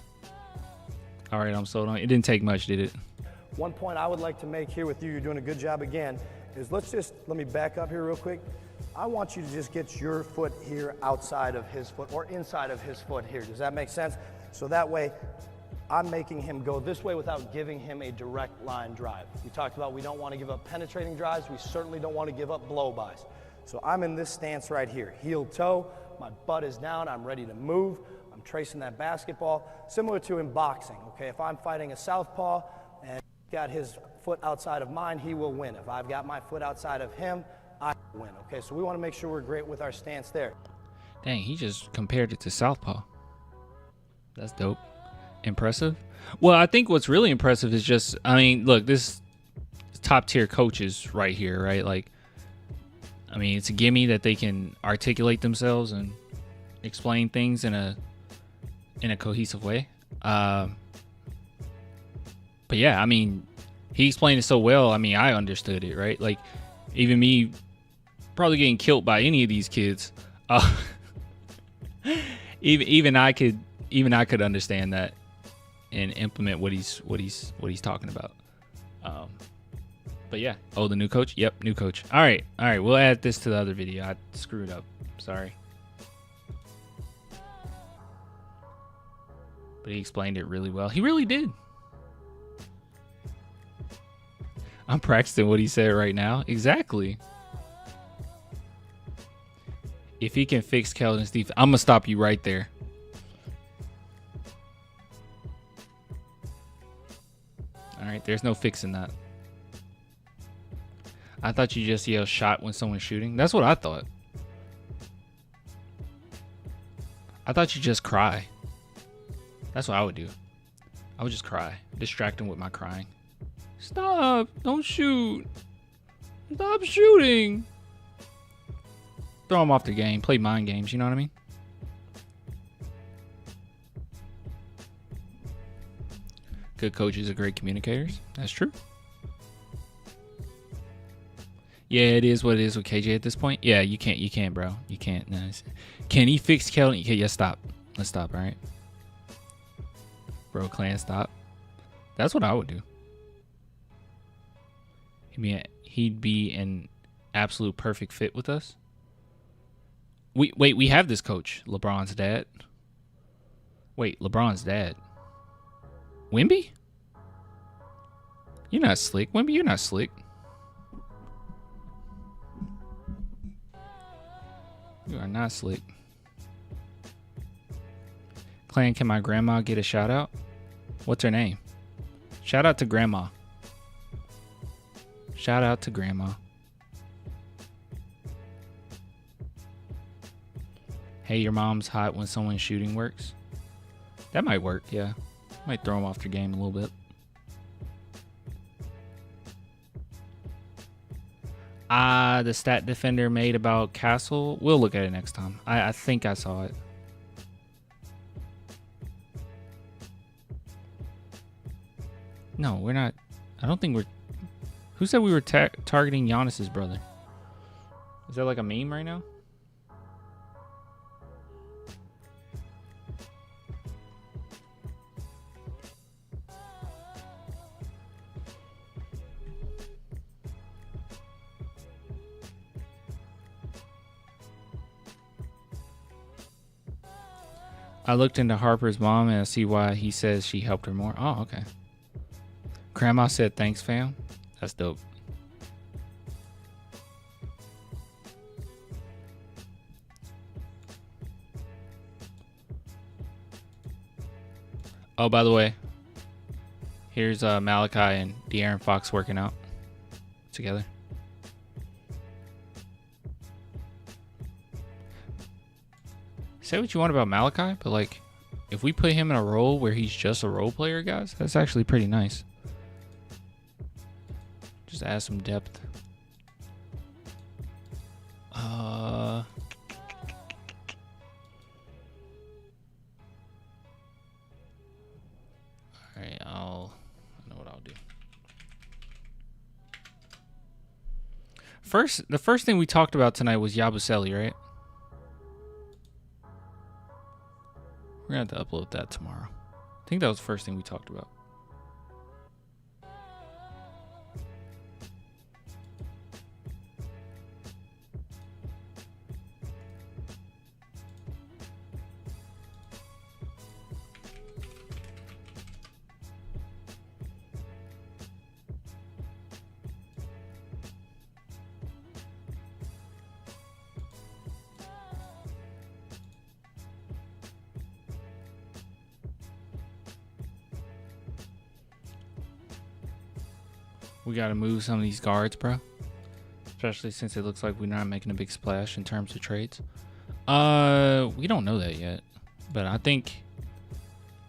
All right, I'm sold on it. It didn't take much, did it? One point I would like to make here with you, you're doing a good job again, is let me back up here real quick. I want you to just get your foot here outside of his foot or inside of his foot here. Does that make sense? So that way, I'm making him go this way without giving him a direct line drive. We talked about we don't want to give up penetrating drives. We certainly don't want to give up blow-bys. So I'm in this stance right here, heel toe, my butt is down, I'm ready to move. I'm tracing that basketball, similar to in boxing, okay? If I'm fighting a southpaw and he's got his foot outside of mine, he will win. If I've got my foot outside of him, I win, okay? So we want to make sure we're great with our stance there. Dang, he just compared it to southpaw. That's dope. Impressive. Well, I think what's really impressive is just, I mean, look, this top tier coaches right here, right? Like, I mean, it's a gimme that they can articulate themselves and explain things in a cohesive way. But yeah, I mean, he explained it so well. I mean, I understood it, right? Like, even me probably getting killed by any of these kids, even I could understand that and implement what he's talking about. But yeah. Oh, the new coach? Yep, new coach. All right. We'll add this to the other video. I screwed up. Sorry. But he explained it really well. He really did. I'm practicing what he said right now. Exactly. If he can fix Keldon's defense, I'm going to stop you right there. All right, there's no fixing that. I thought you just yell shot when someone's shooting. That's what I thought. I thought you just cry. That's what I would do. I would just cry. Distract him with my crying. Stop. Don't shoot. Stop shooting. Throw him off the game. Play mind games. You know what I mean? Good coaches are great communicators. That's true. Yeah, it is what it is with KJ at this point. Yeah, you can't, bro. You can't. No, can he fix Keldon? Okay, yeah, stop. Let's stop, all right? Bro, clan, stop. That's what I would do. He'd be an absolute perfect fit with us. We have this coach, LeBron's dad. Wait, LeBron's dad. Wemby? You're not slick. Wemby, you're not slick. You are not slick. Clan, can my grandma get a shout out? What's her name? Shout out to grandma. Shout out to grandma. Hey, your mom's hot when someone's shooting works. That might work, yeah. Might throw him off their game a little bit. The stat defender made about Castle. We'll look at it next time. I think I saw it. No, we're not. I don't think we're. Who said we were targeting Giannis's brother? Is that like a meme right now? I looked into Harper's mom and I see why he says she helped her more. Oh, okay. Grandma said thanks, fam. That's dope. Oh, by the way, here's Malachi and De'Aaron Fox working out together. Say what you want about Malachi, but like, if we put him in a role where he's just a role player, guys, that's actually pretty nice. Just add some depth. All right, I know what I'll do. The first thing we talked about tonight was Yabusele, right? We're gonna have to upload that tomorrow. I think that was the first thing we talked about. We got to move some of these guards, bro. Especially since it looks like we're not making a big splash in terms of trades. We don't know that yet. But I think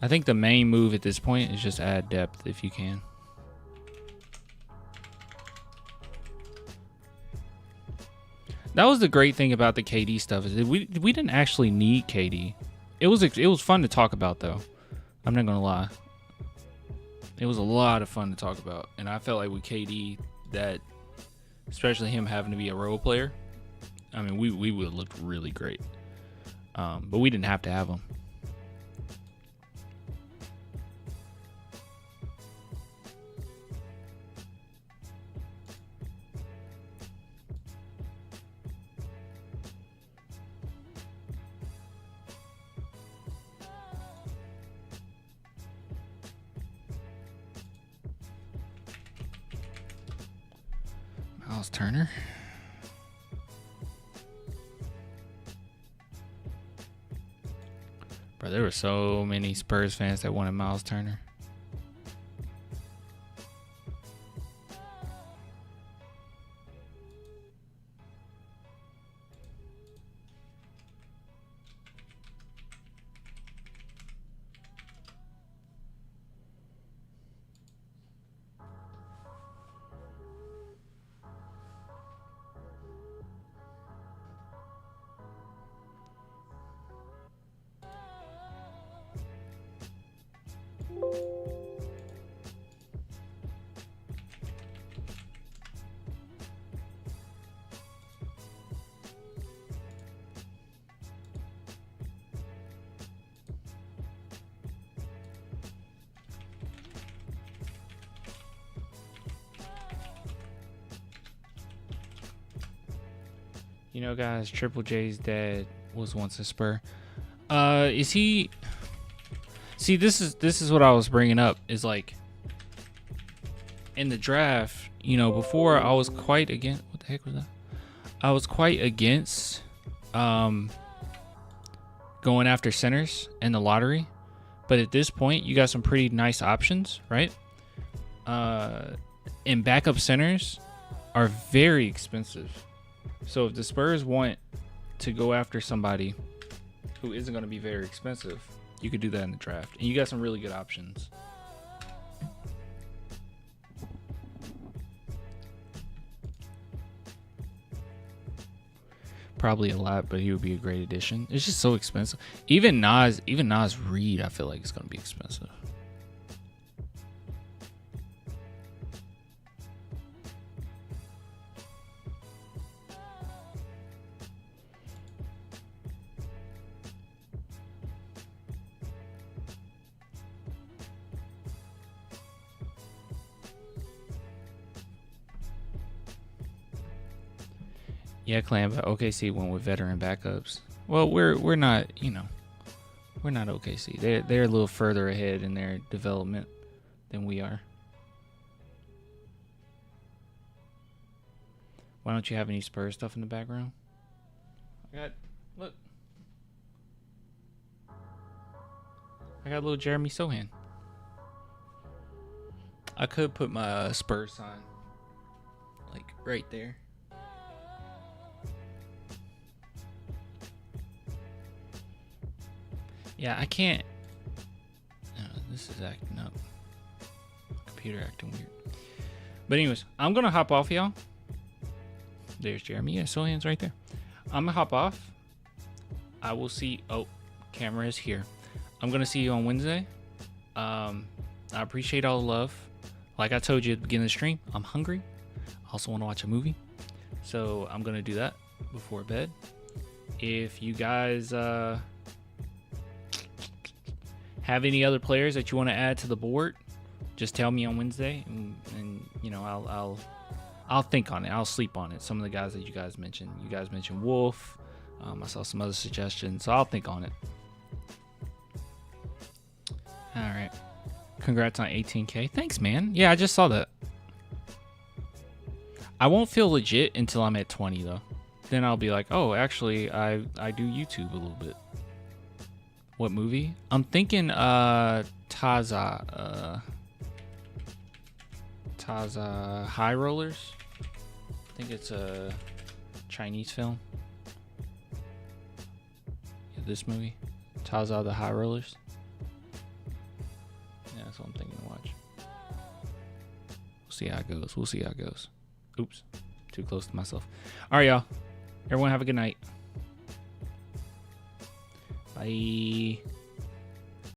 the main move at this point is just add depth if you can. That was the great thing about the KD stuff, is that we didn't actually need KD. It was fun to talk about, though. I'm not gonna lie. It was a lot of fun to talk about, and I felt like with KD, that especially him having to be a role player, I mean, we would have looked really great. But we didn't have to have him. Miles Turner. Bro, there were so many Spurs fans that wanted Miles Turner. You know, guys, Triple J's dad was once a Spur. Is he? See, this is what I was bringing up. Is like in the draft. You know, before I was quite against. What the heck was that? I was quite against going after centers in the lottery, but at this point, you got some pretty nice options, right? And backup centers are very expensive. So if the Spurs want to go after somebody who isn't going to be very expensive, you could do that in the draft. And you got some really good options. Probably a lot, but he would be a great addition. It's just so expensive. Even Nas Reed, I feel like it's going to be expensive. Yeah, Clan, but OKC went with veteran backups. Well, we're not, you know, we're not OKC. They're a little further ahead in their development than we are. Why don't you have any Spurs stuff in the background? Look. I got a little Jeremy Sohan. I could put my Spurs sign like right there. Yeah, I can't. This is acting up. Computer acting weird. But anyways, I'm gonna hop off, y'all. There's Jeremy. Yeah, Sohan's right there. I'm gonna hop off. I will see. Oh, camera is here. I'm gonna see you on Wednesday. I appreciate all the love. Like I told you at the beginning of the stream, I'm hungry. I also want to watch a movie, so I'm gonna do that before bed. If you guys have have any other players that you want to add to the board, just tell me on Wednesday, and you know, I'll think on it. I'll sleep on it. Some of the guys that you guys mentioned. You guys mentioned Wolf. I saw some other suggestions, so I'll think on it. All right. Congrats on 18K. Thanks, man. Yeah, I just saw that. I won't feel legit until I'm at 20, though. Then I'll be like, oh, actually, I do YouTube a little bit. What movie? I'm thinking Taza High Rollers. I think it's a Chinese film. Yeah, this movie, Taza the High Rollers. Yeah, that's what I'm thinking to watch. We'll see how it goes. We'll see how it goes. Oops, too close to myself. All right, y'all. Everyone have a good night. Bye.